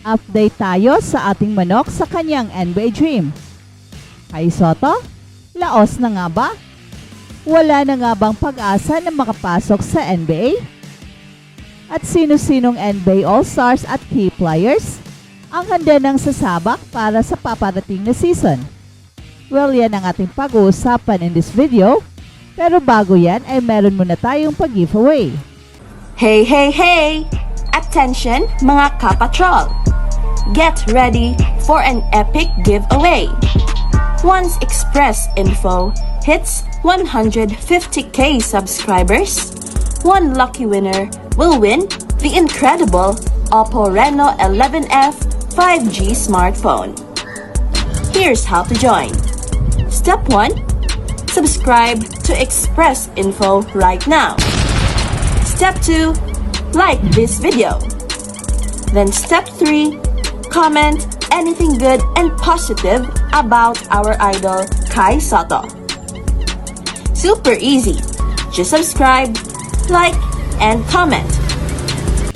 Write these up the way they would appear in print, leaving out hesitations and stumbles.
Update tayo sa ating manok sa kanyang NBA dream. Kai Sotto, laos na nga ba? Wala na nga bang pag-asa na makapasok sa NBA? At sino-sinong NBA All-Stars at key players ang handa ng sasabak para sa paparating na season? Well, yan ang ating pag-uusapan in this video. Pero bago yan ay meron muna tayong pag-giveaway. Hey, hey, hey! Attention mga kapatrol! Get ready for an epic giveaway! Once Express Info hits 150k subscribers, one lucky winner will win the incredible Oppo Reno 11F 5G smartphone. Here's how to join. Step 1. Subscribe to Express Info right now. Step 2. Like this video. Then step 3. Comment anything good and positive about our idol Kai Sotto. Super easy. Just subscribe, like, and comment.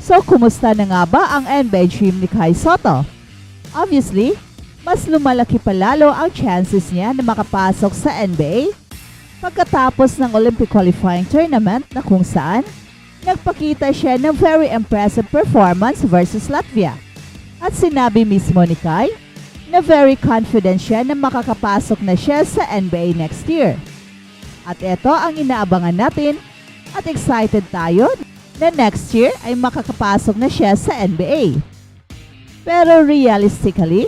So, kumusta na nga ba ang NBA dream ni Kai Sotto? Obviously, mas lumalaki pa lalo ang chances niya na makapasok sa NBA pagkatapos ng Olympic qualifying tournament na kung saan nagpakita siya ng very impressive performance versus Latvia. At sinabi mismo ni Kai na very confident siya na makakapasok na siya sa NBA next year. At ito ang inaabangan natin at excited tayo na next year ay makakapasok na siya sa NBA. Pero realistically,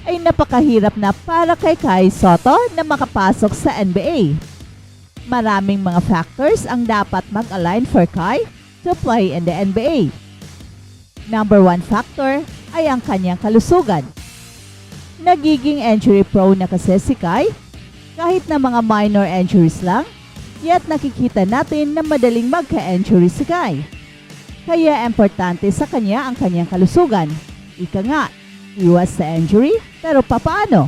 ay napakahirap na para kay Kai Sotto na makapasok sa NBA. Maraming mga factors ang dapat mag-align for Kai to play in the NBA. Number 1 factor ay ang kanyang kalusugan. Nagiging injury prone na kasi si Kai kahit na mga minor injuries lang, yet nakikita natin na madaling magka-injury si Kai. Kaya importante sa kanya ang kanyang kalusugan. Ika nga, iwas sa injury, pero papaano?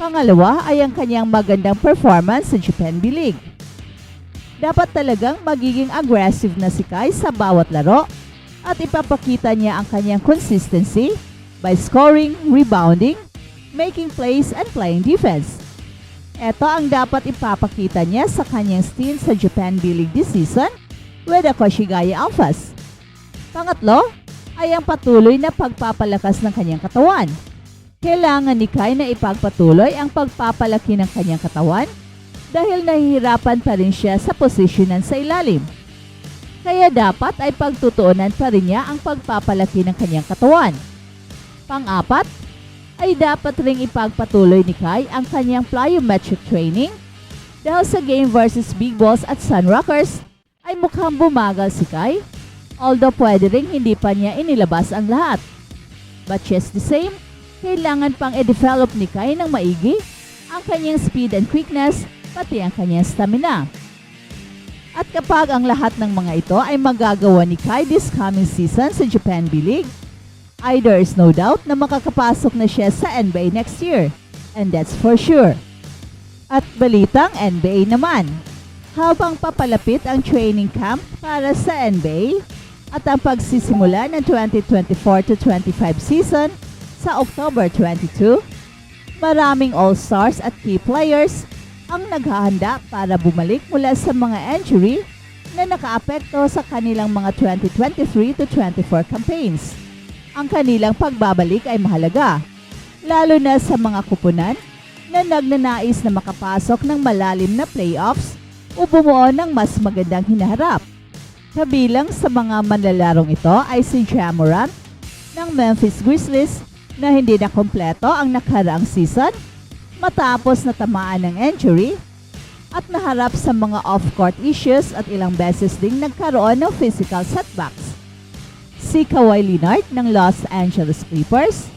Pangalawa ay ang kanyang magandang performance sa Japan B-League. Dapat talagang magiging aggressive na si Kai sa bawat laro at ipapakita niya ang kanyang consistency by scoring, rebounding, making plays, and playing defense. Ito ang dapat ipapakita niya sa kanyang stint sa Japan B-League this season with the Koshigaya Alphas. Pangatlo ay ang patuloy na pagpapalakas ng kanyang katawan. Kailangan ni Kai na ipagpatuloy ang pagpapalaki ng kanyang katawan dahil nahihirapan pa rin siya sa posisyonan sa ilalim. Kaya dapat ay pagtutuunan pa rin niya ang pagpapalaki ng kanyang katawan. Pang-apat, ay dapat ring ipagpatuloy ni Kai ang kanyang plyometric training dahil sa game versus Big Balls at Sun Rockers ay mukhang bumagal si Kai, although pwede ring hindi pa niya inilabas ang lahat. But just the same, kailangan pang i-develop ni Kai ng maigi ang kanyang speed and quickness pati ang kanyang stamina. At kapag ang lahat ng mga ito ay magagawa ni Kai this coming season sa Japan B-League, there is no doubt na makakapasok na siya sa NBA next year. And that's for sure. At balitang NBA naman. Habang papalapit ang training camp para sa NBA at ang pagsisimula ng 2024-25 season sa October 22, maraming all-stars at key players ang naghahanda para bumalik mula sa mga injury na nakaapekto sa kanilang mga 2023-24 campaigns. Ang kanilang pagbabalik ay mahalaga, lalo na sa mga kupunan na nagnanais na makapasok ng malalim na playoffs o bumuo ng mas magandang hinaharap. Kabilang sa mga manlalarong ito ay si Ja Morant ng Memphis Grizzlies na hindi na kompleto ang nakaraang season matapos na tamaan ng injury at naharap sa mga off-court issues at ilang beses ding nagkaroon ng physical setbacks. Si Kawhi Leonard ng Los Angeles Clippers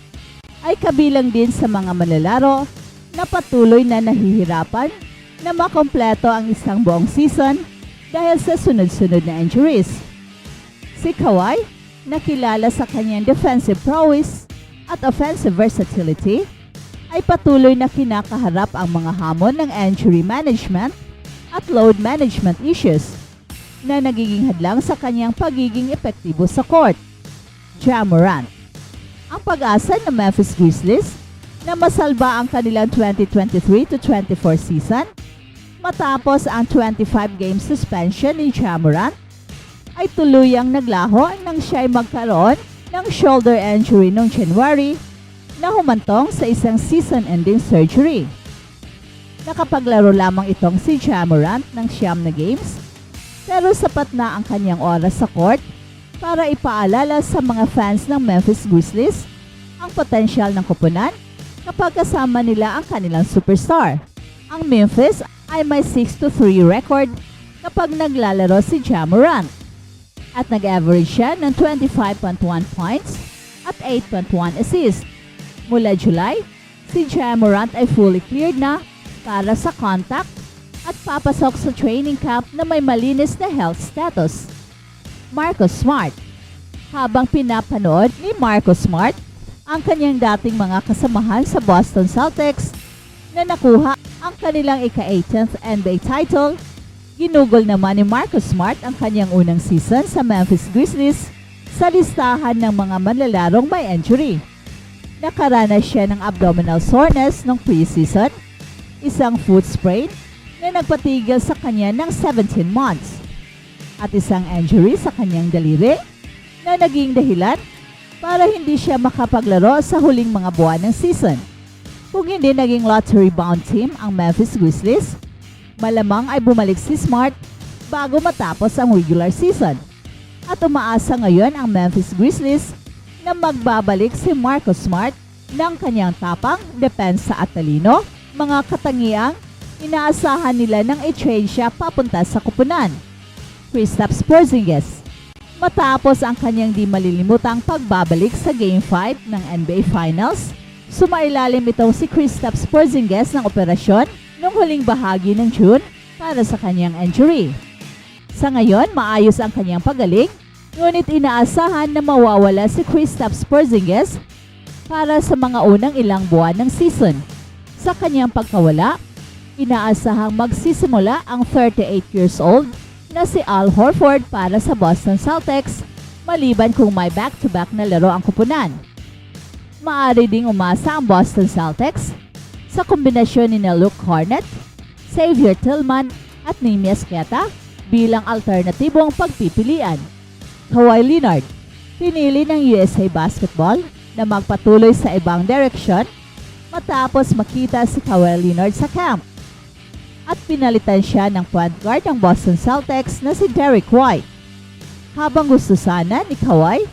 ay kabilang din sa mga manlalaro na patuloy na nahihirapan na makompleto ang isang buong season dahil sa sunod-sunod na injuries. Si Kawhi, na kilala sa kanyang defensive prowess at offensive versatility, ay patuloy na kinakaharap ang mga hamon ng injury management at load management issues na nagiging hadlang sa kanyang pagiging epektibo sa court. Ja Morant. pag-asa ng Memphis Grizzlies na masalba ang kanilang 2023-24 season matapos ang 25-game suspension ni Ja Morant ay tuluyang naglaho nang siya ay magkaroon ng shoulder injury noong January na humantong sa isang season-ending surgery. Nakapaglaro lamang itong si Ja Morant ng 9 na games pero sapat na ang kanyang oras sa court para ipaalala sa mga fans ng Memphis Grizzlies ang potensyal ng koponan kapag kasama nila ang kanilang superstar. Ang Memphis ay may 6-3 record kapag naglalaro si Ja Morant at nag-average siya ng 25.1 points at 8.1 assists. Mula July, si Ja Morant ay fully cleared na para sa contact at papasok sa training camp na may malinis na health status. Marcus Smart. Habang pinapanood ni Marcus Smart ang kanyang dating mga kasamahan sa Boston Celtics na nakuha ang kanilang ika-18th NBA title, ginugol naman ni Marcus Smart ang kanyang unang season sa Memphis Grizzlies sa listahan ng mga manlalarong may injury. Nakaranas siya ng abdominal soreness noong preseason, isang foot sprain na nagpatigil sa kanya ng 17 months, at isang injury sa kanyang daliri na naging dahilan para hindi siya makapaglaro sa huling mga buwan ng season. Kung hindi naging lottery-bound team ang Memphis Grizzlies, malamang ay bumalik si Smart bago matapos ang regular season. At umaasa ngayon ang Memphis Grizzlies na magbabalik si Marcus Smart ng kanyang tapang, depensa at talino, mga katangiang inaasahan nila nang i-trade siya papunta sa koponan. Kristaps Porzingis. Matapos ang kanyang di malilimutang pagbabalik sa Game 5 ng NBA Finals, sumailalim itong si Kristaps Porzingis ng operasyon noong huling bahagi ng June para sa kanyang injury. Sa ngayon, maayos ang kanyang pagaling, ngunit inaasahan na mawawala si Kristaps Porzingis para sa mga unang ilang buwan ng season. Sa kanyang pagkawala, inaasahang magsisimula ang 38 years old na si Al Horford para sa Boston Celtics, maliban kung may back-to-back na laro ang koponan. Maaari ding umasa ang Boston Celtics sa kombinasyon ni Luke Kornet, Xavier Tillman at Neemias Queta bilang alternatibong pagpipilian. Kawhi Leonard. Pinili ng USA Basketball na magpatuloy sa ibang direksyon matapos makita si Kawhi Leonard sa camp, at pinalitan siya ng point guard ng Boston Celtics na si Derrick White. Habang gusto sana ni Kawhi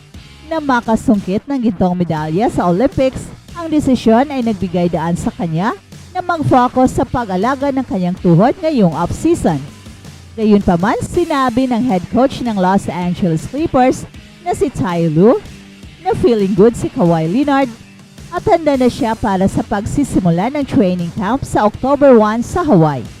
na makasungkit ng gintong medalya sa Olympics, ang desisyon ay nagbigay daan sa kanya na mag-focus sa pag-alaga ng kanyang tuhod ngayong off-season. Gayunpaman, sinabi ng head coach ng Los Angeles Clippers na si Ty Lue na feeling good si Kawhi Leonard at handa na siya para sa pagsisimula ng training camp sa October 1 sa Hawaii.